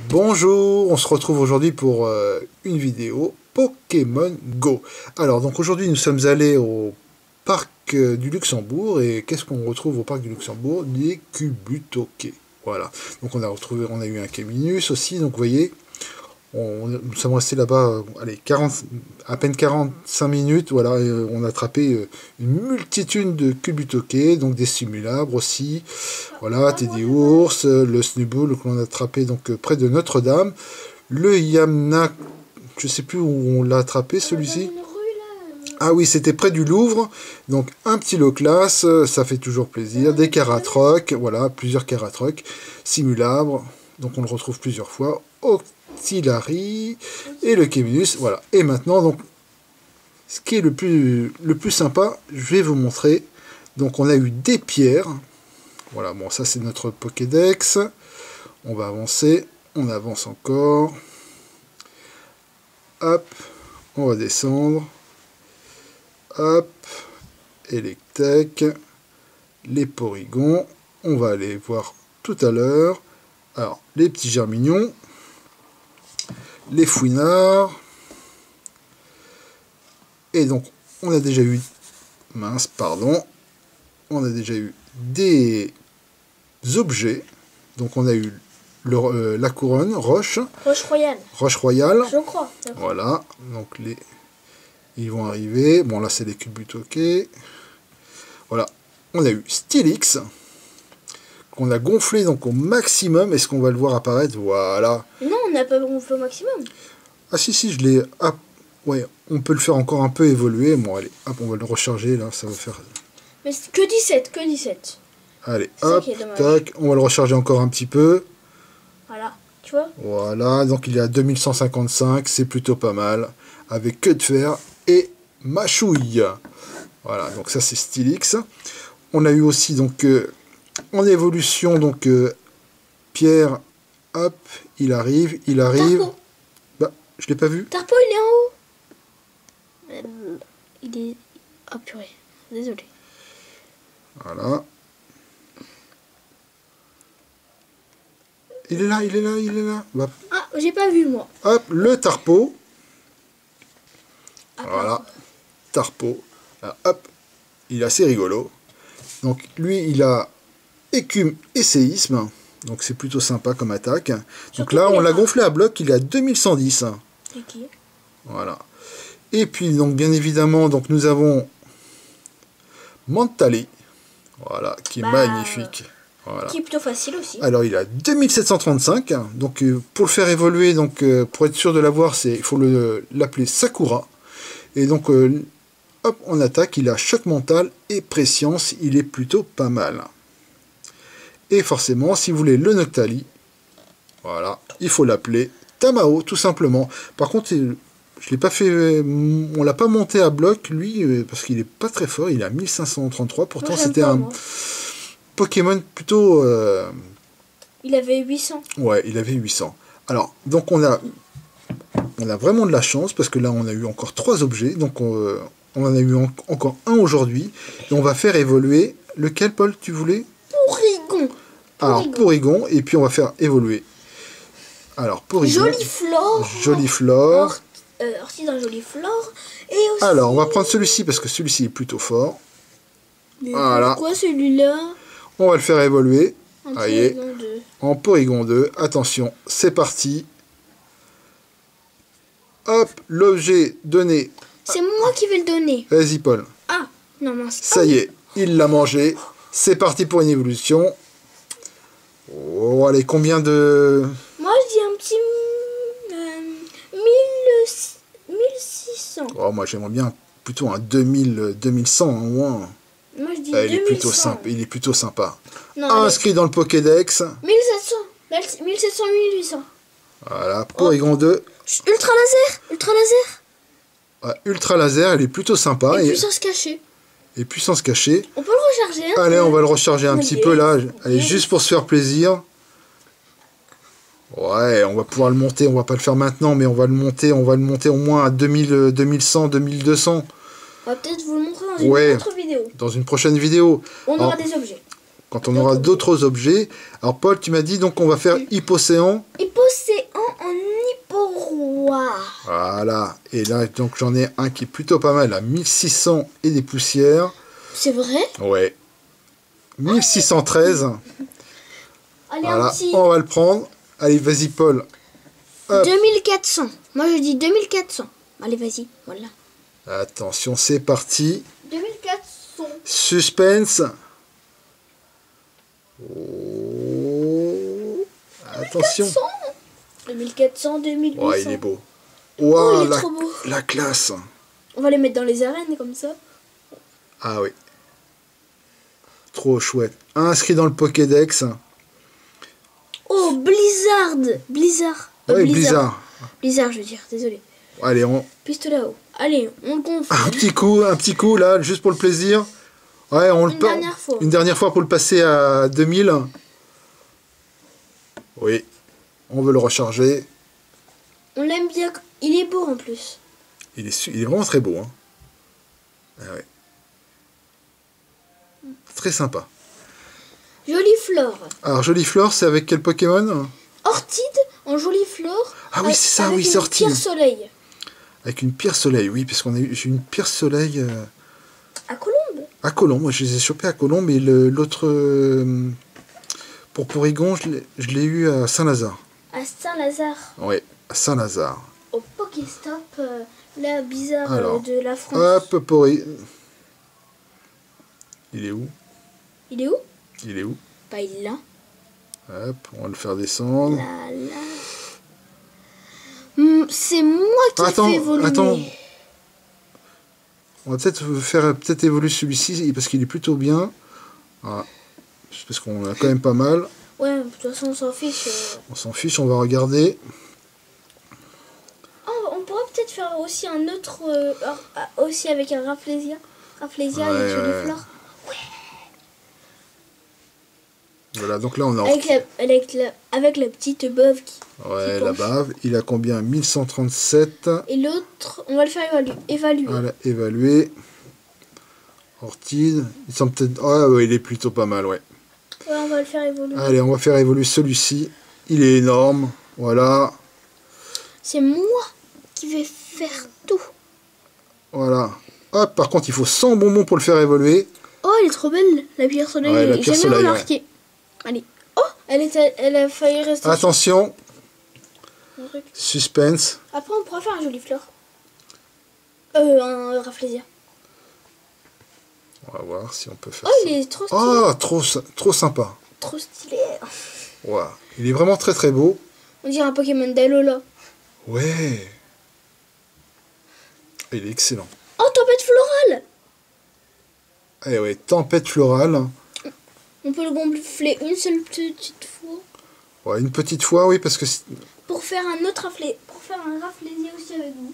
Bonjour, on se retrouve aujourd'hui pour une vidéo Pokémon Go. Alors donc aujourd'hui nous sommes allés au parc du Luxembourg et qu'est-ce qu'on retrouve au parc du Luxembourg? Des Cubutoquets. Voilà, donc on a eu un Caminus aussi, donc vous voyez, nous sommes restés là-bas, allez, à peine 45 minutes, voilà, et, on a attrapé une multitude de Cubutoquets, donc des simulabres aussi, voilà, Teddy Ours, le Snubbull que l'on a attrapé donc près de Notre-Dame, le Yamna, je sais plus où on l'a attrapé celui-ci. Ah oui, c'était près du Louvre, donc un petit lot classe, ça fait toujours plaisir, des Caratrocs, voilà, plusieurs Caratrocs, simulabres, donc on le retrouve plusieurs fois, Octillery et le Caminus, voilà. Et maintenant, donc, ce qui est le plus sympa, je vais vous montrer. Donc, on a eu des pierres. Voilà, bon, ça c'est notre Pokédex. On va avancer, on avance encore. Hop, on va descendre. Hop, Electek, les Porygons. On va aller voir tout à l'heure. Alors, les petits germignons. Les fouinards. Et donc, on a déjà eu... Mince, pardon. On a déjà eu des objets. Donc, on a eu la couronne, Roche. Roche Royale. Roche Royale. Je crois. Voilà. Donc, ils vont arriver. Bon, là, c'est les Cubutoquets. Voilà. On a eu Steelix. Qu'on a gonflé donc au maximum. Est-ce qu'on va le voir apparaître? Voilà. Non, on n'a pas gonflé au maximum. Ah si, je l'ai... Ah, ouais, on peut le faire encore un peu évoluer. Bon, allez, hop, on va le recharger, là, ça va faire... Mais que 17, que 17. Allez, hop, tac, on va le recharger encore un petit peu. Voilà, tu vois. Voilà, donc il est à 2155, c'est plutôt pas mal. Avec queue de fer et mâchouille. Voilà, donc ça c'est Steelix. On a eu aussi, donc, en évolution, donc, Pierre, hop, il arrive. Tarpo. Bah, je l'ai pas vu. Tarpo, il est en haut. Il est... Oh purée, désolé. Voilà. Il est là. Bah. Ah, j'ai pas vu moi. Hop, le Tarpo. Voilà. Tarpo. Là, hop. Il est assez rigolo. Donc lui, il a écume et séisme. Donc c'est plutôt sympa comme attaque. Donc surtout là, on l'a gonflé à bloc, il est à 2110. Okay. Voilà. Et puis, donc bien évidemment, donc nous avons Mentali. Voilà, qui est magnifique. Voilà. Qui est plutôt facile aussi. Alors il a 2735, donc pour le faire évoluer, donc pour être sûr de l'avoir, il faut l'appeler Sakura. Et donc hop, on attaque, il a choc mental et prescience, il est plutôt pas mal. Et forcément, si vous voulez le Noctali, voilà, il faut l'appeler Tamao, tout simplement. Par contre, je l'ai pas fait, on l'a pas monté à bloc, lui, parce qu'il est pas très fort, il a 1533, pourtant c'était un... Pokémon plutôt... Il avait 800. Ouais, il avait 800. Alors, donc on a vraiment de la chance, parce que là, on a eu encore 3 objets. Donc, on en a eu encore un aujourd'hui. Et on va faire évoluer... Lequel, Paul, tu voulais? Porygon. Alors, Porygon. Et puis, on va faire évoluer... Alors, Porygon. Joliflore. Joliflore. Ortie d'un Joliflore. Et aussi... Alors, on va prendre celui-ci, parce que celui-ci est plutôt fort. Mais voilà. Pourquoi celui-là? On va le faire évoluer. Allez, en Porygon 2. Attention, c'est parti. Hop, l'objet donné. C'est moi qui vais le donner. Vas-y, Paul. Ah, non, mince. Ça y est, il l'a mangé. C'est parti pour une évolution. Oh, allez, combien de... Moi, je dis un petit... 1600. Oh, moi, j'aimerais bien plutôt un 2100 au moins. Moi, je dis il est plutôt sympa. Il est plutôt sympa. Non, inscrit dans le Pokédex. 1700. 1700, 1800. Voilà, Porygon 2. Ultra laser. Ultra laser. Ouais, ultra laser, il est plutôt sympa. Et puissance cachée. Et puissance cachée. On peut le recharger. Hein, allez, on va le recharger un petit peu là. Allez, juste pour se faire plaisir. Ouais, on va pouvoir le monter. On va pas le faire maintenant, mais on va le monter. On va le monter au moins à 2000, 2100, 2200. On va peut-être vous le montrer dans une autre vidéo. Dans une prochaine vidéo. On aura des objets. Quand on aura d'autres objets. Alors Paul, tu m'as dit donc on va faire Hypocéan. Hypocéan. océan en Hyporoi. Voilà. Et là, donc j'en ai un qui est plutôt pas mal, à 1600 et des poussières. C'est vrai? Ouais. 1613. Allez, Voilà, un petit on va le prendre. Allez, vas-y, Paul. Hop. 2400. Moi, je dis 2400. Allez, vas-y, voilà. Attention, c'est parti. 2400. Suspense. Oh. Attention. 2400, 2800. Ouais, il est beau. Oh, Wow, il est trop beau. la classe. On va les mettre dans les arènes comme ça. Ah oui. Trop chouette. Inscrit dans le Pokédex. Oh, Blizzard. Blizzard. Ouais, Blizzard. Blizzard, je veux dire, désolé. Allez, on... Pistolet là-haut. Allez, on le gonfle. un petit coup, là, juste pour le plaisir. Ouais, on le Dernière fois. Une dernière fois pour le passer à 2000. Oui. On veut le recharger. On l'aime bien. Il est beau en plus. Il est vraiment très beau. Hein. Ah ouais. Très sympa. Jolie flore. Alors, Joliflore, c'est avec quel Pokémon? Orchide en jolie flore. Ah oui, c'est ça, oui, c'est Orchide. Pierre soleil. Avec une pierre soleil, oui, parce qu'on a eu j'ai une pierre soleil À Colombe. à Colombe. Moi, je les ai chopés à Colombe, et l'autre pour Porygon, je l'ai eu à Saint-Lazare. À Saint-Lazare. Oui, à Saint-Lazare. Au Pokéstop, là, bizarre Alors, de la France. Hop, Pory. Il est où? Il est où? Il est où? Bah, il est là. Hop, on va le faire descendre. Là, là. C'est moi qui ai fait évoluer. Attends. On va peut-être faire évoluer celui-ci parce qu'il est plutôt bien. Voilà. Parce qu'on a quand même pas mal. Ouais, de toute façon, on s'en fiche. On s'en fiche, on va regarder. Oh, on pourrait peut-être faire aussi un autre. Aussi avec un Rafflesia. Rafflesia Ouais, avec ouais. Joliflore. Voilà, donc là on a... Avec la petite beuve qui. Ouais, qui la penche. bave. Il a combien? 1137. Et l'autre, on va le faire évaluer. Voilà, évalué. Orchide. Il semble peut-être... Ah ouais, il est plutôt pas mal, ouais. Ouais, on va le faire évoluer. Allez, on va faire évoluer celui-ci. Il est énorme. Voilà. C'est moi qui vais faire tout. Voilà. Hop, par contre, il faut 100 bonbons pour le faire évoluer. Oh, elle est trop belle, la pierre soleil. Ouais, la J'ai pierre jamais soleil, remarqué. Allez. Oh, elle a failli rester. Attention, sur un truc. suspense. Après, on pourra faire un joli fleur. Un Rafflesia. On va voir si on peut faire Oh, ça. il est trop stylé. Ah, trop sympa. Trop stylé. Wow. Il est vraiment très très beau. On dirait un Pokémon d'Alola. Ouais. Il est excellent. Oh, tempête florale. Eh ouais, tempête florale. On peut le gonfler une seule petite fois. Ouais, une petite fois, oui, parce que... Pour faire un autre pour faire un Rafflesia aussi avec vous.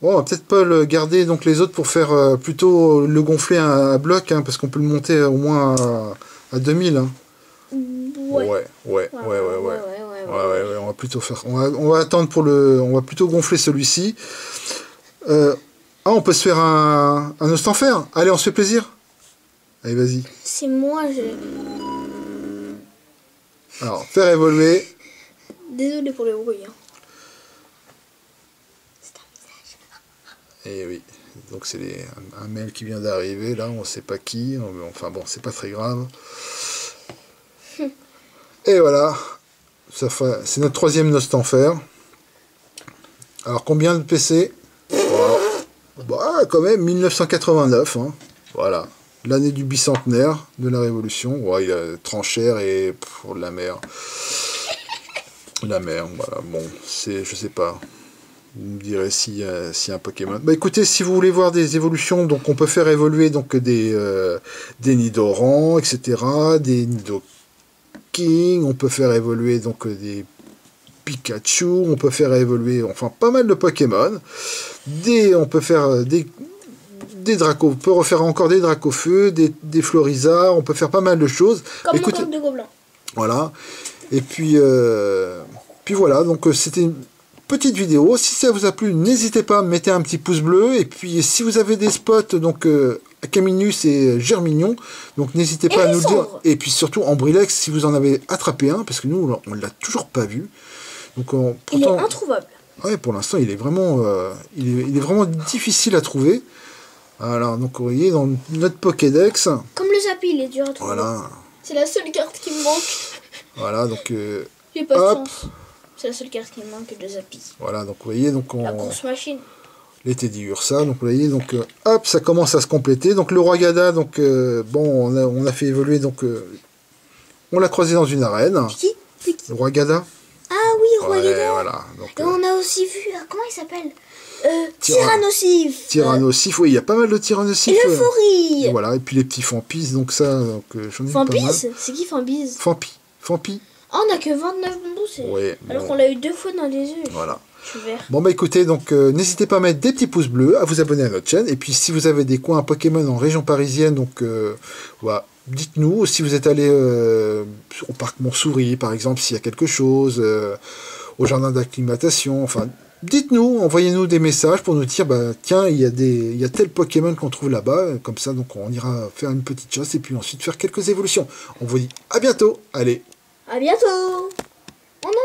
Bon, on va peut-être pas le garder, donc les autres, pour faire plutôt le gonfler à bloc, hein, parce qu'on peut le monter au moins à 2000. Hein. Ouais. Ouais, on va plutôt faire... On va attendre pour le... On va plutôt gonfler celui-ci. On peut se faire un os en fer. Allez, on se fait plaisir. Allez, vas-y. C'est moi, Alors, faire évoluer. Désolé pour le bruit. Hein. Et oui, donc c'est un mail qui vient d'arriver, là, on sait pas qui, enfin bon, c'est pas très grave. Et voilà, c'est notre troisième Nost en fer. Alors, combien de PC? Voilà. Bah, quand même, 1989, hein. Voilà, l'année du bicentenaire de la Révolution. Ouais, il a tranchère et de la mer. La mer, voilà, bon, je sais pas. Vous me direz si un Pokémon. Bah écoutez, si vous voulez voir des évolutions, donc on peut faire évoluer donc des Nidoran, etc., des Nidoking, on peut faire évoluer donc des Pikachu, on peut faire évoluer, enfin pas mal de Pokémon. On peut faire des Draco, on peut refaire encore des Dracofeu, des Florizards, on peut faire pas mal de choses. Comme Écoutez, mon coq de gobelin. voilà. Et puis voilà, donc c'était petite vidéo. Si ça vous a plu, n'hésitez pas à mettre un petit pouce bleu. Et puis, si vous avez des spots, donc Caminus et Germignon, donc n'hésitez pas à nous le dire. Et puis surtout, Ambrilex, si vous en avez attrapé un, parce que nous, on l'a toujours pas vu. Donc, pourtant, il est introuvable. Ouais, pour l'instant, il est vraiment difficile à trouver. Alors, donc, vous voyez, dans notre Pokédex... Comme le Zappy, il est dur à trouver. Voilà. C'est la seule carte qui me manque. Voilà, donc... J'ai pas de hop. chance. C'est la seule carte qui me manque de Zappy. Voilà, donc, vous voyez, donc... La grosse machine. Les Teddy Ursa, donc, vous voyez, donc... hop, ça commence à se compléter. Donc, le Roi Gada, donc... bon, on a fait évoluer, donc... on l'a croisé dans une arène. C'est qui Le Roi Gada. Ah oui, Roi Gada. Voilà. Donc, et on a aussi vu... comment il s'appelle Tyrannosif. Tyrannosif, oui, il y a pas mal de Tyrannosif. Et l'euphorie. Voilà, et puis les petits Fampis, donc ça, donc, j'en ai eu pas mal. Fampis. C'est qui Fampis? Fampi. Ah, on a que 29 bambous. Ouais, alors bon. qu'on l'a eu 2 fois dans les yeux. Voilà. Je suis vert. Bon bah écoutez, donc n'hésitez pas à mettre des petits pouces bleus, à vous abonner à notre chaîne, et puis si vous avez des coins Pokémon en région parisienne, donc voilà, dites-nous, si vous êtes allé au parc Montsouris par exemple, s'il y a quelque chose, au jardin d'acclimatation, enfin dites-nous, envoyez-nous des messages pour nous dire, bah tiens, il y a tel Pokémon qu'on trouve là-bas, comme ça donc on ira faire une petite chasse et puis ensuite faire quelques évolutions. On vous dit à bientôt, allez. À bientôt. Oh non.